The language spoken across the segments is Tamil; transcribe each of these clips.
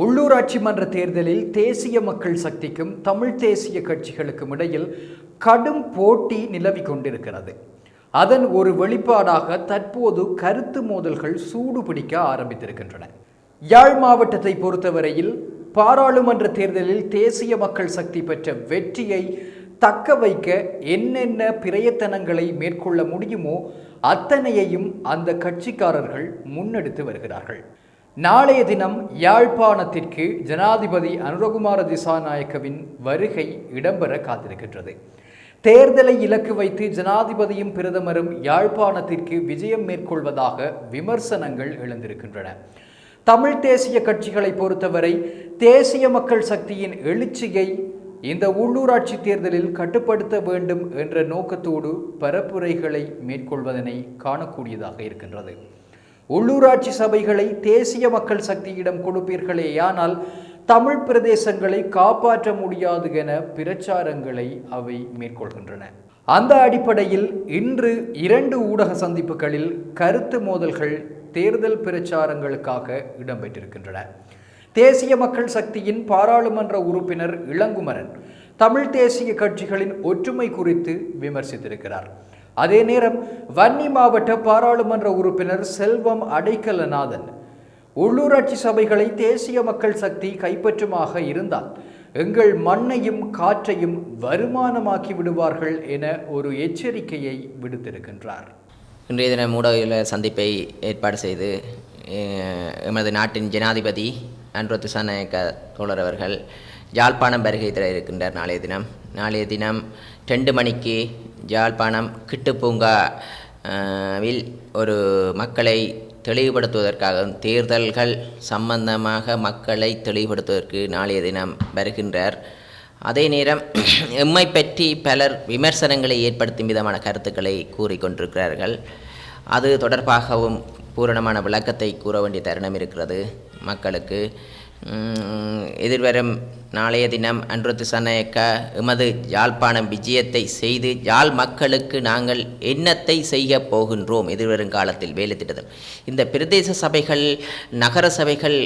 உள்ளூராட்சி மன்ற தேர்தலில் தேசிய மக்கள் சக்திக்கும் தமிழ் தேசிய கட்சிகளுக்கும் இடையில் கடும் போட்டி நிலவிக் கொண்டிருக்கிறது. அதன் ஒரு வெளிப்பாடாக தற்போது கருத்து மோதல்கள் சூடுபிடிக்க ஆரம்பித்திருக்கின்றன. யாழ் மாவட்டத்தை பொறுத்தவரையில் பாராளுமன்ற தேர்தலில் தேசிய மக்கள் சக்தி பெற்ற வெற்றியை தக்க வைக்க என்னென்ன பிரயத்தனங்களை மேற்கொள்ள முடியுமோ அத்தனையையும் அந்த கட்சிக்காரர்கள் முன்னெடுத்து வருகிறார்கள். நாளைய தினம் யாழ்ப்பாணத்திற்கு ஜனாதிபதி அனுரகுமார திசாநாயக்கவின் வருகை இடம்பெற காத்திருக்கின்றது. தேர்தலை இலக்கு வைத்து ஜனாதிபதியும் பிரதமரும் யாழ்ப்பாணத்திற்கு விஜயம் மேற்கொள்வதாக விமர்சனங்கள் எழுந்திருக்கின்றன. தமிழ் தேசிய கட்சிகளை பொறுத்தவரை தேசிய மக்கள் சக்தியின் எழுச்சியை இந்த உள்ளூராட்சி தேர்தலில் கட்டுப்படுத்த வேண்டும் என்ற நோக்கத்தோடு பரப்புரைகளை மேற்கொள்வதனை காணக்கூடியதாக இருக்கின்றது. உள்ளூராட்சி சபைகளை தேசிய மக்கள் சக்தியிடம் கொடுப்பீர்களேயானால் தமிழ் பிரதேசங்களை காப்பாற்ற முடியாது என பிரச்சாரங்களை அவை மேற்கொள்கின்றன. அந்த அடிப்படையில் இன்று 2 ஊடக சந்திப்புகளில் கருத்து மோதல்கள் தேர்தல் பிரச்சாரங்களுக்காக இடம்பெற்றிருக்கின்றன. தேசிய மக்கள் சக்தியின் பாராளுமன்ற உறுப்பினர் இளங்குமரன் தமிழ் தேசிய கட்சிகளின் ஒற்றுமை குறித்து விமர்சித்திருக்கிறார். அதே நேரம் வன்னி மாவட்ட பாராளுமன்ற உறுப்பினர் செல்வம் அடைக்கலநாதன் உள்ளூராட்சி சபைகளை தேசிய மக்கள் சக்தி கைப்பற்றுமாக இருந்தால் எங்கள் மண்ணையும் காற்றையும் வருமானமாக்கி விடுவார்கள் என ஒரு எச்சரிக்கையை விடுத்திருக்கின்றார். இன்றைய தினம் ஊடக சந்திப்பை ஏற்பாடு செய்து எமது நாட்டின் ஜனாதிபதி அனுர திசாநாயக்க தோழர் அவர்கள் யாழ்ப்பாணம் வருகை தர இருக்கின்றார். நாளைய தினம் 2 மணிக்கு யாழ்ப்பாணம் கிட்டுப்பூங்காவில் ஒரு மக்களை தெளிவுபடுத்துவதற்காக தேர்தல்கள் சம்பந்தமாக மக்களை தெளிவுபடுத்துவதற்கு நாளைய தினம் வருகின்றார். அதே நேரம் எம்மை பற்றி பலர் விமர்சனங்களை ஏற்படுத்தும் விதமான கருத்துக்களை கூறிக்கொண்டிருக்கிறார்கள். அது தொடர்பாகவும் பூரணமான விளக்கத்தை கூற வேண்டிய தருணம் இருக்கிறது மக்களுக்கு. எதிர்வரும் நாளைய தினம் அனுர திசாநாயக்க எமது யாழ்ப்பாணம் விஜயத்தை செய்து யாழ் மக்களுக்கு நாங்கள் என்னத்தை செய்ய போகின்றோம் எதிர்வரும் காலத்தில் வேலை திட்டத்தில் இந்த பிரதேச சபைகள் நகர சபைகள்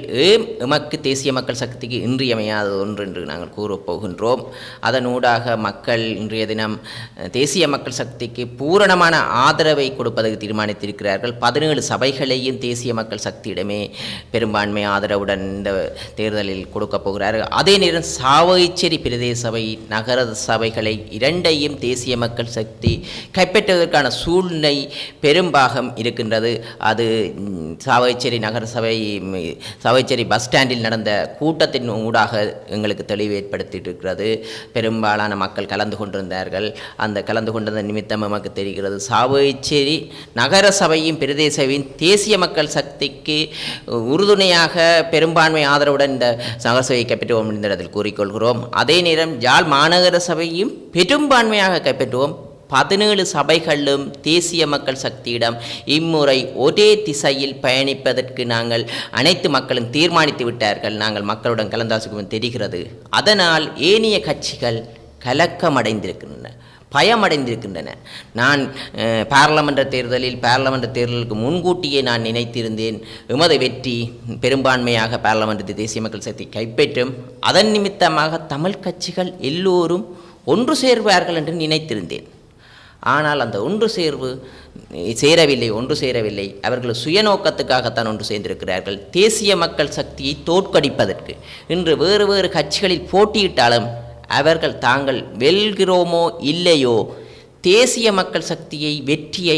எமக்கு தேசிய மக்கள் சக்திக்கு இன்றியமையாத ஒன்று என்று நாங்கள் கூறப்போகின்றோம். அதனூடாக மக்கள் இன்றைய தினம் தேசிய மக்கள் சக்திக்கு பூரணமான ஆதரவை கொடுப்பதற்கு தீர்மானித்திருக்கிறார்கள். 17 சபைகளையும் தேசிய மக்கள் சக்தியிடமே பெரும்பான்மை ஆதரவுடன் இந்த தேர்தலில் கொடுக்கப் போகிறார்கள். அதே நேரம் சாவகச்சேரி பிரதேச சபை நகர சபைகளை 2ஐயும் தேசிய மக்கள் சக்தி கைப்பற்றுவதற்கான சூழ்நிலை பெரும்பாகம் இருக்கின்றது. அது சாவகச்சேரி நகர சபை சாவகச்சேரி பஸ் ஸ்டாண்டில் நடந்த கூட்டத்தின் ஊடாக எங்களுக்கு தெளிவு ஏற்படுத்தியிருக்கிறது. பெரும்பாலான மக்கள் கலந்து கொண்டிருந்தார்கள். அந்த கலந்து கொண்டதன் நிமித்தம் நமக்கு தெரிகிறது சாவகச்சேரி நகர சபையும் பிரதேச சபையும் தேசிய மக்கள் சக்திக்கு உறுதுணையாக பெரும்பான்மை ஆதரவுடன் இந்த நகர சபையை கைப்பற்றுவோம் என்ற இடத்தில் கூறிக்கொள்கிறோம். அதே நேரம் யாழ் மாநகர சபையும் பெரும்பான்மையாக கைப்பற்றுவோம். 17 சபைகளும் தேசிய மக்கள் சக்தியிடம் இம்முறை ஒரே திசையில் பயணிப்பதற்கு நாங்கள் அனைத்து மக்களும் தீர்மானித்து விட்டார்கள். நாங்கள் மக்களுடன் கலந்தாலோசிக்கும் தெரிகிறது. அதனால் ஏனைய கட்சிகள் கலக்கமடைந்திருக்கின்றன, பயமடைந்திருக்கின்றன. நான் பாராளுமன்ற தேர்தலுக்கு முன்கூட்டியே நான் நினைத்திருந்தேன் எமது வெற்றி பெரும்பான்மையாக பாராளுமன்றத்தை தேசிய மக்கள் சக்தி கைப்பற்றும், அதன் நிமித்தமாக தமிழ் கட்சிகள் எல்லோரும் ஒன்று சேர்வார்கள் என்று நினைத்திருந்தேன். ஆனால் அந்த ஒன்று சேரவில்லை. அவர்கள் சுயநோக்கத்துக்காகத்தான் ஒன்று சேர்ந்திருக்கிறார்கள். தேசிய மக்கள் சக்தியை தோற்கடிப்பதற்கு இன்று வேறு கட்சிகளில் போட்டியிட்டாலும் அவர்கள் தாங்கள் வெல்கிறோமோ இல்லையோ தேசிய மக்கள் சக்தியை வெற்றியை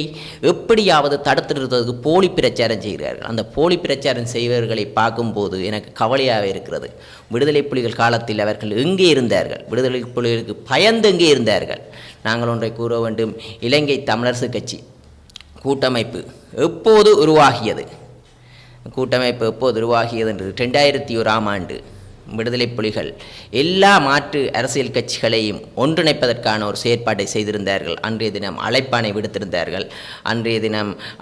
எப்படியாவது தடுத்து நிறுத்துவதற்கு போலி பிரச்சாரம் செய்கிறார்கள். அந்த போலி பிரச்சாரம் செய்வர்களை பார்க்கும்போது எனக்கு கவலையாக இருக்கிறது. விடுதலை புலிகள் காலத்தில் அவர்கள் எங்கே இருந்தார்கள்? விடுதலை புலிகளுக்கு பயந்து எங்கே இருந்தார்கள்? நாங்கள் ஒன்றை கூற வேண்டும். இலங்கை தமிழரசு கட்சி கூட்டமைப்பு எப்போது உருவாகியது என்று 2001ஆம் ஆண்டு விடுதலை புலிகள் எல்லா மாற்று அரசியல் கட்சிகளையும் ஒன்றிணைப்பதற்கான ஒரு செயற்பாட்டை செய்திருந்தார்கள். அன்றைய தினம்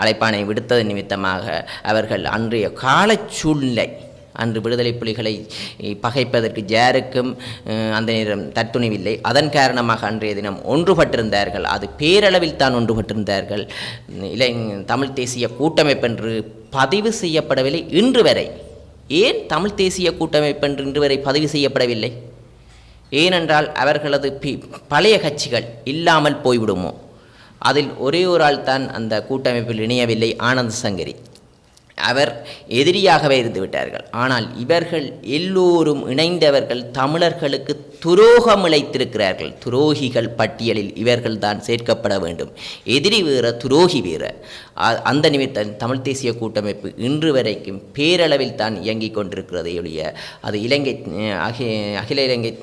அழைப்பானை விடுத்ததன் நிமித்தமாக அவர்கள் அன்றைய கால சூழ்நிலை அன்று விடுதலை புலிகளை பகைப்பதற்கு யாருக்கும் அந்த நேரம் தத்துணிவில்லை. அதன் காரணமாக அன்றைய தினம் ஒன்றுபட்டிருந்தார்கள். அது பேரளவில் தான் ஒன்றுபட்டிருந்தார்கள். தமிழ் தேசிய கூட்டமைப்பு என்று பதிவு செய்யப்படவில்லை. இன்று வரை ஏன் தமிழ் தேசிய கூட்டமைப்பு என்று இன்று வரை பதிவு செய்யப்படவில்லை? ஏனென்றால் அவர்களது பழைய கட்சிகள் இல்லாமல் போய்விடுமோ? அதில் ஒரே ஒரு ஆள் தான் அந்த கூட்டமைப்பில் இணையவில்லை, ஆனந்த சங்கரி. அவர் எதிரியாகவே இருந்து விட்டார்கள். ஆனால் இவர்கள் எல்லோரும் இணைந்தவர்கள் தமிழர்களுக்கு துரோகம் இழைத்திருக்கிறார்கள். துரோகிகள் பட்டியலில் இவர்கள் தான் சேர்க்கப்பட வேண்டும். எதிரி வேற, துரோகி வேற. அந்த நிமித்தம் தமிழ் தேசிய கூட்டமைப்பு இன்று வரைக்கும் பேரளவில் தான் இயங்கிக் கொண்டிருக்கிறது ஒழிய அது இலங்கை அகில இலங்கை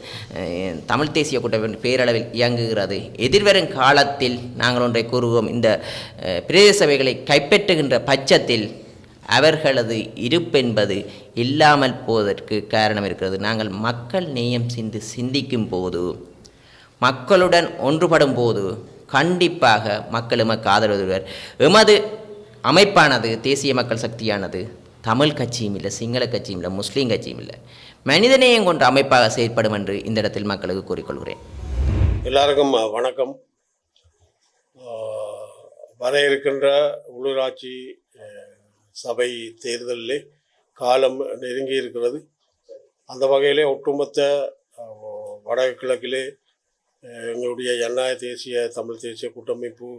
தமிழ் தேசிய கூட்டமைப்பு பேரளவில் இயங்குகிறது. எதிர்வரும் காலத்தில் நாங்கள் ஒன்றை கூறுவோம், இந்த பிரதேச சபைகளை கைப்பற்றுகின்ற பட்சத்தில் அவர்களது இருப்பென்பது இல்லாமல் போவதற்கு காரணம் இருக்கிறது. நாங்கள் மக்கள் நேயம் சிந்திக்கும் போது, மக்களுடன் ஒன்றுபடும் போது கண்டிப்பாக மக்கள் எமக்கு ஆதரவு. எமது அமைப்பானது தேசிய மக்கள் சக்தியானது தமிழ் கட்சியும் இல்லை, சிங்கள கட்சியும் இல்லை, முஸ்லீம் கட்சியும் இல்லை, மனிதநேயம் கொண்ட அமைப்பாக செயற்படும் என்று இந்த இடத்தில் மக்களுக்கு கூறிக்கொள்கிறேன். எல்லாருக்கும் வணக்கம். வர இருக்கின்ற உள்ளூராட்சி சபை தேர்தலிலே காலம் நெருங்கி இருக்கிறது. அந்த வகையிலே ஒட்டுமொத்த வடகிழக்கிலே எங்களுடைய ஜனநாயக தேசிய தமிழ் தேசிய கூட்டமைப்பு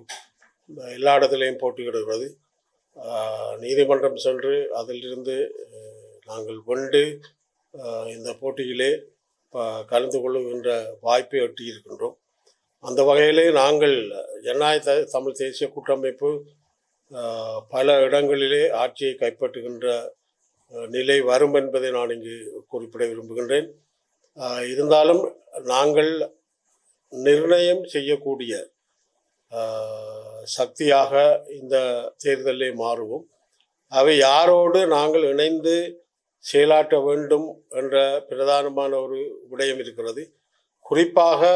எல்லா இடத்துலையும் போட்டியிடுகிறது. நீதிமன்றம் சென்று அதிலிருந்து நாங்கள் வென்று இந்த போட்டியிலே கலந்து கொள்ளுகின்ற வாய்ப்பை எட்டியிருக்கின்றோம். அந்த வகையிலே நாங்கள் ஜனநாயக தமிழ் தேசிய கூட்டமைப்பு பல இடங்களிலே ஆட்சியை கைப்பற்றுகின்ற நிலை வரும் என்பதை நான் இங்கு குறிப்பிட விரும்புகின்றேன். இருந்தாலும் நாங்கள் நிர்ணயம் செய்யக்கூடிய சக்தியாக இந்த தேர்தலிலே மாறுவோம். அவை யாரோடு நாங்கள் இணைந்து செயலாற்ற வேண்டும் என்ற பிரதானமான ஒரு விடயம் இருக்கிறது. குறிப்பாக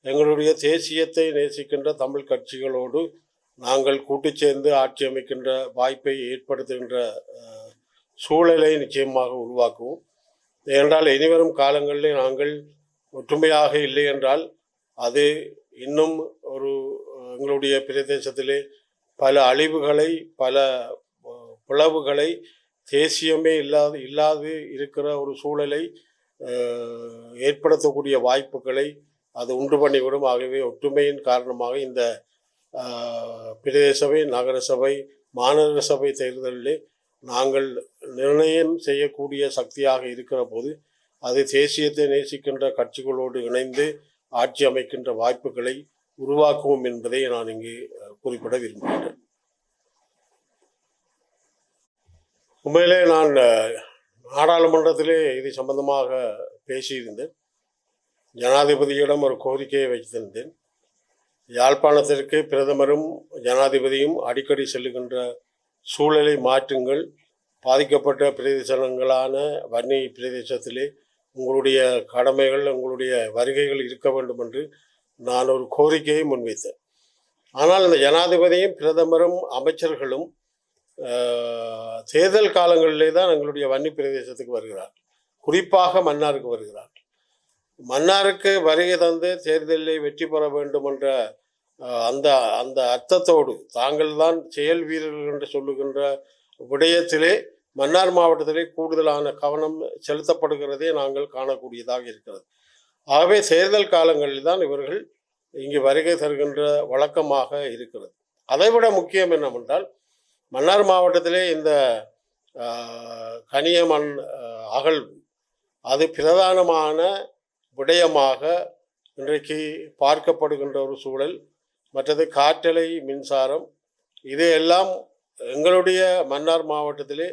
எங்களுடைய தேசியத்தை நேசிக்கின்ற தமிழ் கட்சிகளோடு நாங்கள் கூட்டு சேர்ந்து ஆட்சி அமைக்கின்ற வாய்ப்பை ஏற்படுத்துகின்ற சூழலை நிச்சயமாக உருவாக்குவோம். ஏனென்றால் இனிவரும் காலங்களில் நாங்கள் ஒற்றுமையாக இல்லை என்றால் அது இன்னும் ஒரு எங்களுடைய பிரதேசத்திலே பல அழிவுகளை, பல பிளவுகளை, தேசியமே இல்லாது இருக்கிற ஒரு சூழலை ஏற்படுத்தக்கூடிய வாய்ப்புகளை அது உண்டு பண்ணிவிடும். ஆகவே ஒற்றுமையின் காரணமாக இந்த பிரதேச சபை, நகர சபை, மாநகர சபை தேர்தலிலே நாங்கள் நிர்ணயம் செய்யக்கூடிய சக்தியாக இருக்கிற போது அது தேசியத்தை நேசிக்கின்ற கட்சிகளோடு இணைந்து ஆட்சி அமைக்கின்ற வாய்ப்புகளை உருவாக்குவோம் என்பதை நான் இங்கு குறிப்பிட விரும்புகிறேன். உண்மையிலே நான் நாடாளுமன்றத்திலே இது சம்பந்தமாக பேசியிருந்தேன். ஜனாதிபதியிடம் ஒரு கோரிக்கையை வைத்திருந்தேன். யாழ்ப்பாணத்திற்கு பிரதமரும் ஜனாதிபதியும் அடிக்கடி செல்லுகின்ற சூழலை மாற்றுங்கள். பாதிக்கப்பட்ட பிரதேசங்களான வன்னி பிரதேசத்திலே உங்களுடைய கடமைகள், உங்களுடைய வருகைகள் இருக்க வேண்டும் என்று நான் ஒரு கோரிக்கையை முன்வைத்தேன். ஆனால் இந்த ஜனாதிபதியும் பிரதமரும் அமைச்சர்களும் தேர்தல் காலங்களிலே தான் எங்களுடைய வன்னி பிரதேசத்துக்கு வருகிறார். குறிப்பாக மன்னாருக்கு வருகிறார். மன்னாருக்கு வருகை தந்து தேர்தலில் வெற்றி பெற வேண்டும் என்ற அந்த அந்த அர்த்தத்தோடு தாங்கள் தான் செயல் வீரர்கள் என்று சொல்லுகின்ற விடயத்திலே மன்னார் மாவட்டத்திலே கூடுதலான கவனம் செலுத்தப்படுகிறதே நாங்கள் காணக்கூடியதாக இருக்கிறது. ஆகவே தேர்தல் காலங்களில் தான் இவர்கள் இங்கு வருகை தருகின்ற வழக்கமாக இருக்கிறது. அதைவிட முக்கியம் என்னவென்றால், மன்னார் மாவட்டத்திலே இந்த கனிய மண் அகழ்வு அது பிரதானமான விடயமாக இன்றைக்கு பார்க்கப்படுகின்ற ஒரு சூழல். மற்றது காற்றலை மின்சாரம், இதையெல்லாம் எங்களுடைய மன்னார் மாவட்டத்திலே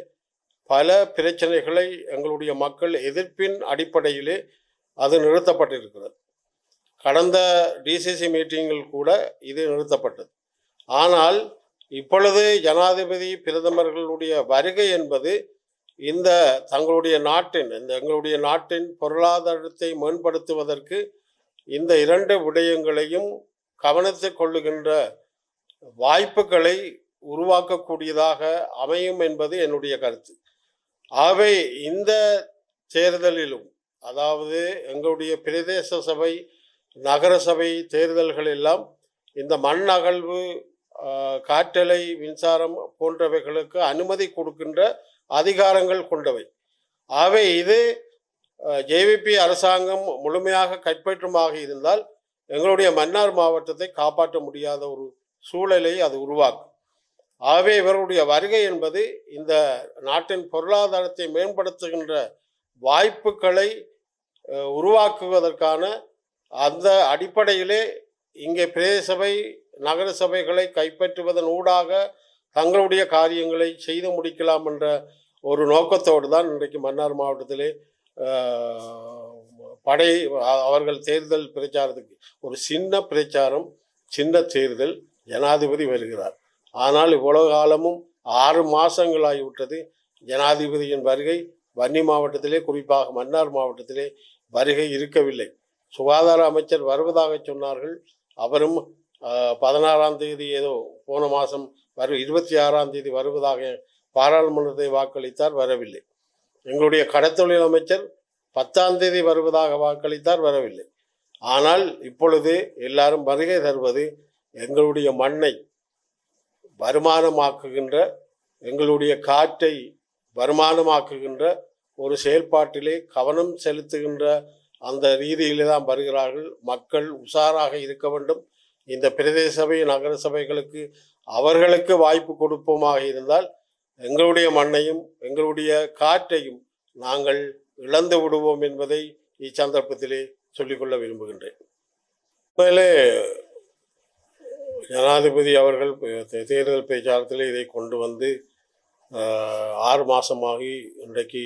பல பிரச்சனைகளை எங்களுடைய மக்கள் எதிர்ப்பின் அடிப்படையிலே அது நிறுத்தப்பட்டிருக்கிறது. கடந்த டிசிசி மீட்டிங்கில் கூட இது நிறுத்தப்பட்டது. ஆனால் இப்பொழுது ஜனாதிபதி பிரதமர்களுடைய வருகை என்பது இந்த தங்களுடைய நாட்டின் எங்களுடைய நாட்டின் பொருளாதாரத்தை மேம்படுத்துவதற்கு இந்த இரண்டு விடயங்களையும் கவனத்தில் கொள்ளுகின்ற வாய்ப்புகளை உருவாக்கக்கூடியதாக அமையும் என்பது என்னுடைய கருத்து. ஆகவே இந்த தேர்தலிலும், அதாவது எங்களுடைய பிரதேச சபை, நகர சபை தேர்தல்கள் எல்லாம் இந்த மண் அகழ்வு, காற்றலை மின்சாரம் போன்றவைகளுக்கு அனுமதி கொடுக்கின்ற அதிகாரங்கள் கொண்டவை. ஆகவே இது ஜேவிபி அரசாங்கம் முழுமையாக கைப்பற்றுமாக இருந்தால் எங்களுடைய மன்னார் மாவட்டத்தை காப்பாற்ற முடியாத ஒரு சூழலை அது உருவாக்கும். ஆகவே இவருடைய வருகை என்பது இந்த நாட்டின் பொருளாதாரத்தை மேம்படுத்துகின்ற வாய்ப்புகளை உருவாக்குவதற்கான அந்த அடிப்படையிலே இங்கே பிரதேச சபை நகர சபைகளை கைப்பற்றுவதன் ஊடாக தங்களுடைய காரியங்களை செய்து முடிக்கலாம் என்ற ஒரு நோக்கத்தோடு தான் இன்றைக்கு மன்னார் மாவட்டத்திலே அவர்கள் தேர்தல் பிரச்சாரத்துக்கு ஒரு சின்ன பிரச்சாரம், சின்ன தேர்தல், ஜனாதிபதி வருகிறார். ஆனால் இவ்வளவு காலமும் 6 மாதங்களாகிவிட்டது ஜனாதிபதியின் வருகை வன்னி மாவட்டத்திலே, குறிப்பாக மன்னார் மாவட்டத்திலே வருகை இருக்கவில்லை. சுகாதார அமைச்சர் வருவதாக சொன்னார்கள். அவரும் 16ஆம் தேதி ஏதோ போன மாதம் 26ஆம் தேதி வருவதாக பாராளுமன்றத்தை வாக்களித்தார், வரவில்லை. எங்களுடைய கடத்தொழில் அமைச்சர் 10ஆம் தேதி வருவதாக வாக்களித்தார், வரவில்லை. ஆனால் இப்பொழுது எல்லாரும் வருகை தருவது எங்களுடைய மண்ணை வருமானமாக்குகின்ற, எங்களுடைய காற்றை வருமானமாக்குகின்ற ஒரு செயல்பாட்டிலே கவனம் செலுத்துகின்ற அந்த ரீதியிலே தான் வருகிறார்கள். மக்கள் உஷாராக இருக்க வேண்டும். இந்த பிரதேச சபை நகர சபைகளுக்கு அவர்களுக்கு வாய்ப்பு கொடுப்போமாக இருந்தால் எங்களுடைய மண்ணையும் எங்களுடைய காற்றையும் நாங்கள் இழந்து விடுவோம் என்பதை இச்சந்தர்ப்பத்திலே சொல்லிக்கொள்ள விரும்புகின்றேன். மேலே ஜனாதிபதி அவர்கள் தேர்தல் பிரச்சாரத்தில் இதை கொண்டு வந்து 6 மாதமாகி இன்றைக்கு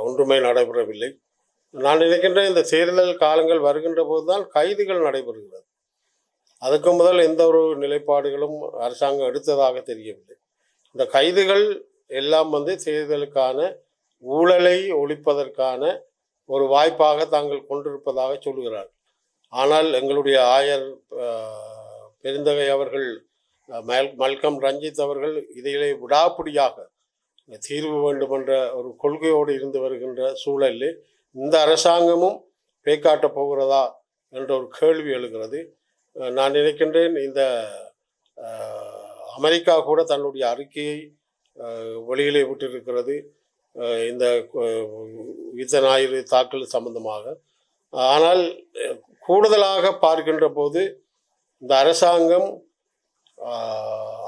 ஒன்றுமே நடைபெறவில்லை. நான் நினைக்கின்ற இந்த தேர்தல் காலங்கள் வருகின்ற போதுதான் கைதுகள் நடைபெறுகிறது. அதுக்கு முதல் எந்த ஒரு நிலைப்பாடுகளும் அரசாங்கம் எடுத்ததாக தெரியவில்லை. இந்த கைதுகள் எல்லாம் தேர்தலுக்கான ஊழலை ஒழிப்பதற்கான ஒரு வாய்ப்பாக தாங்கள் கொண்டிருப்பதாக சொல்கிறார். ஆனால் எங்களுடைய ஆயர் பெருந்தகை அவர்கள், மல்கம் ரஞ்சித் அவர்கள் இதிலே விடாப்பிடியாக தீர்வு வேண்டும் என்ற ஒரு கொள்கையோடு இருந்து வருகின்ற சூழலில் இந்த அரசாங்கமும் பேக்காட்டப் போகிறதா என்ற ஒரு கேள்வி எழுகிறது. நான் நினைக்கின்றேன் இந்த அமெரிக்கா கூட தன்னுடைய அறிக்கையை வெளியிலே விட்டிருக்கிறது இந்த யுத்த ஞாயிறு தாக்கல் சம்பந்தமாக. ஆனால் கூடுதலாக பார்க்கின்ற போது இந்த அரசாங்கம்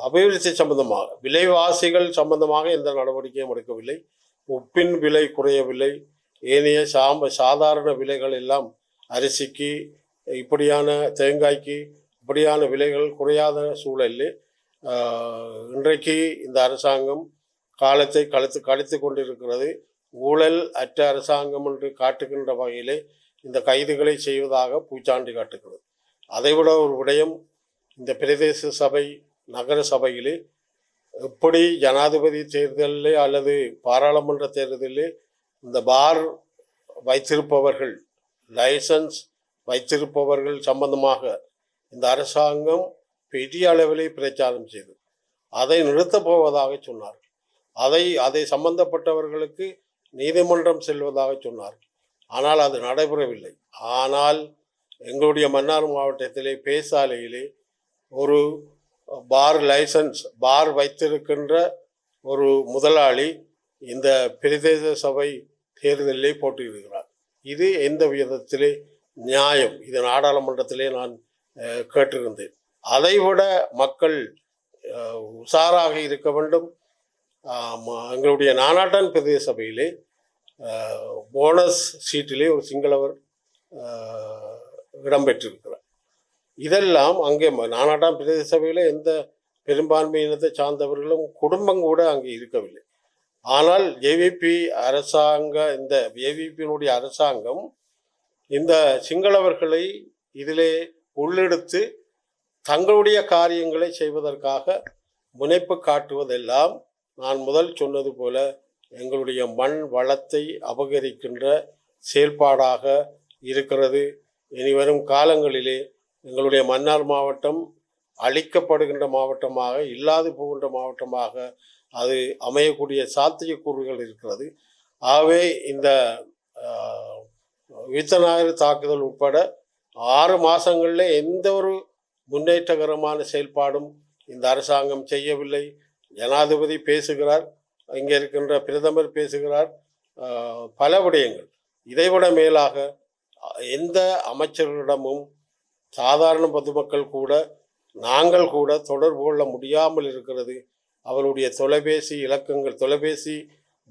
அபிவிருத்தி சம்பந்தமாக, விலைவாசிகள் சம்பந்தமாக எந்த நடவடிக்கையும் எடுக்கவில்லை. உப்பின் விலை குறையவில்லை. ஏனைய சாதாரண விலைகள் எல்லாம் அரிசிக்கு, இப்படியான தேங்காய்க்கு இப்படியான விலைகள் குறையாத சூழலில் இன்றைக்கு இந்த அரசாங்கம் காலத்தை கழித்து கொண்டிருக்கிறது. ஊழல் அற்ற அரசாங்கம் என்று காட்டுகின்ற வகையிலே இந்த கைதுகளை செய்வதாக பூச்சாண்டி காட்டுகிறது. அதைவிட ஒரு விடயம், இந்த பிரதேச சபை நகர சபையிலே எப்படி ஜனாதிபதி தேர்தலிலே அல்லது பாராளுமன்ற தேர்தலிலே இந்த பார் வைத்திருப்பவர்கள், லைசன்ஸ் வைத்திருப்பவர்கள் சம்பந்தமாக இந்த அரசாங்கம் பெரிய அளவிலே பிரச்சாரம் செய்து அதை நிறுத்தப் போவதாக சொன்னார். அதை சம்பந்தப்பட்டவர்களுக்கு நீதிமன்றம் செல்வதாக சொன்னார். ஆனால் அது நடைபெறவில்லை. ஆனால் எங்களுடைய மன்னார் மாவட்டத்திலே பேசாலையிலே ஒரு பார் வைத்திருக்கின்ற ஒரு முதலாளி இந்த பிரதேச சபை தேர்தலிலே போட்டியிடுகிறார். இது எந்த விதத்திலே நியாயம்? இது நாடாளுமன்றத்திலே நான் கேட்டிருந்தேன். அதைவிட மக்கள் உஷாராக இருக்க வேண்டும். எங்களுடைய நானாட்டான் பிரதேச சபையிலே போனஸ் சீட்டிலே ஒரு சிங்களவர் இடம்பெற்றிருக்கிறார். இதெல்லாம் அங்கே நானாட்டான் பிரதேச சபையில் எந்த பெரும்பான்மையினத்தை சார்ந்தவர்களும் குடும்பம் கூட அங்கே இருக்கவில்லை. ஆனால் ஜேவிபி இந்த ஜேவிபியினுடைய அரசாங்கம் இந்த சிங்களவர்களை இதிலே உள்ளெடுத்து தங்களுடைய காரியங்களை செய்வதற்காக முனைப்பு காட்டுவதெல்லாம் நான் முதல் சொன்னது போல எங்களுடைய மண் வளத்தை அபகரிக்கின்ற செயல்பாடாக இருக்கிறது. இனிவரும் காலங்களிலே எங்களுடைய மன்னார் மாவட்டம் அழிக்கப்படுகின்ற மாவட்டமாக, இல்லாது போகின்ற மாவட்டமாக அது அமையக்கூடிய சாத்தியக்கூறுகள் இருக்கிறது. ஆகவே இந்த யுத்த ஞாயிறு தாக்குதல் உட்பட 6 மாதங்களில் எந்த ஒரு முன்னேற்றகரமான செயல்பாடும் இந்த அரசாங்கம் செய்யவில்லை. ஜனாதிபதி பேசுகிறார், இங்கே இருக்கின்ற பிரதமர் பேசுகிறார், பல விடயங்கள். இதைவிட மேலாக எந்த அமைச்சர்களிடமும் சாதாரண பொதுமக்கள் கூட நாங்கள் கூட தொடர்பு கொள்ள முடியாமல் இருக்கிறது. அவருடைய தொலைபேசி இலக்கங்கள், தொலைபேசி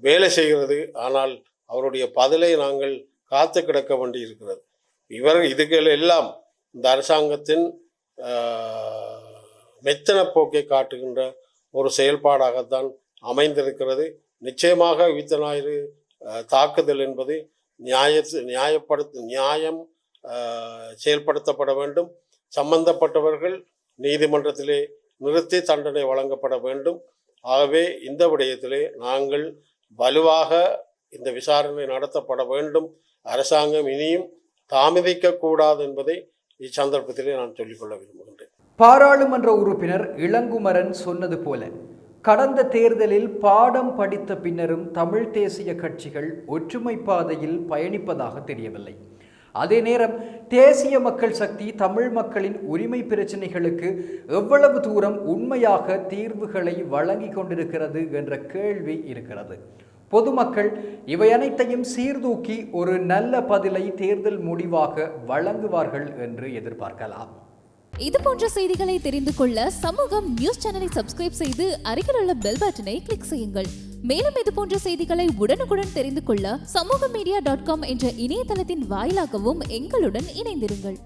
வேலை செய்கிறது, ஆனால் அவருடைய பதிலை நாங்கள் காத்து கிடக்க வேண்டி இருக்கிறது. இதுகள் எல்லாம் இந்த அரசாங்கத்தின் மெத்தன போக்கை காட்டுகின்ற ஒரு செயல்பாடாகத்தான் அமைந்திருக்கிறது. நிச்சயமாக ஈத்தஞாயிறு தாக்குதல் என்பது நியாயம் செயல்படுத்தப்பட வேண்டும். சம்பந்தப்பட்டவர்கள் நீதிமன்றத்திலே நிறுத்தி தண்டனை வழங்கப்பட வேண்டும். ஆகவே இந்த விடயத்திலே நாங்கள் வலுவாக இந்த விசாரணை நடத்தப்பட வேண்டும். அரசாங்கம் இனியும் தாமதிக்கக்கூடாது என்பதை இச்சந்தர்ப்பத்திலே நான் சொல்லிக்கொள்ள விரும்புகின்றேன். பாராளுமன்ற உறுப்பினர் இளங்குமரன் சொன்னது போல கடந்த தேர்தலில் பாடம் படித்த பின்னரும் தமிழ் தேசிய கட்சிகள் ஒற்றுமை பாதையில் பயணிப்பதாக தெரியவில்லை. அதே நேரம் தேசிய மக்கள் சக்தி தமிழ் மக்களின் உரிமை பிரச்சனைகளுக்கு எவ்வளவு தூரம் உண்மையாக தீர்வுகளை வழங்கி கொண்டிருக்கிறது என்ற கேள்வி இருக்கிறது. பொதுமக்கள் இவை அனைத்தையும் சீர்தூக்கி ஒரு நல்ல பதிலை தேர்தல் முடிவாக வழங்குவார்கள் என்று எதிர்பார்க்கலாம். இது போன்ற செய்திகளை தெரிந்து கொள்ள சமூகம் நியூஸ் சேனலை சப்ஸ்கிரைப் செய்து அருகில் உள்ள பெல் பட்டனை கிளிக் செய்யுங்கள். மேலும் இது போன்ற செய்திகளை உடனுக்குடன் தெரிந்து கொள்ள சமூகமீடியா.com என்ற இணையதளத்தின் வாயிலாகவும் எங்களுடன் இணைந்திருங்கள்.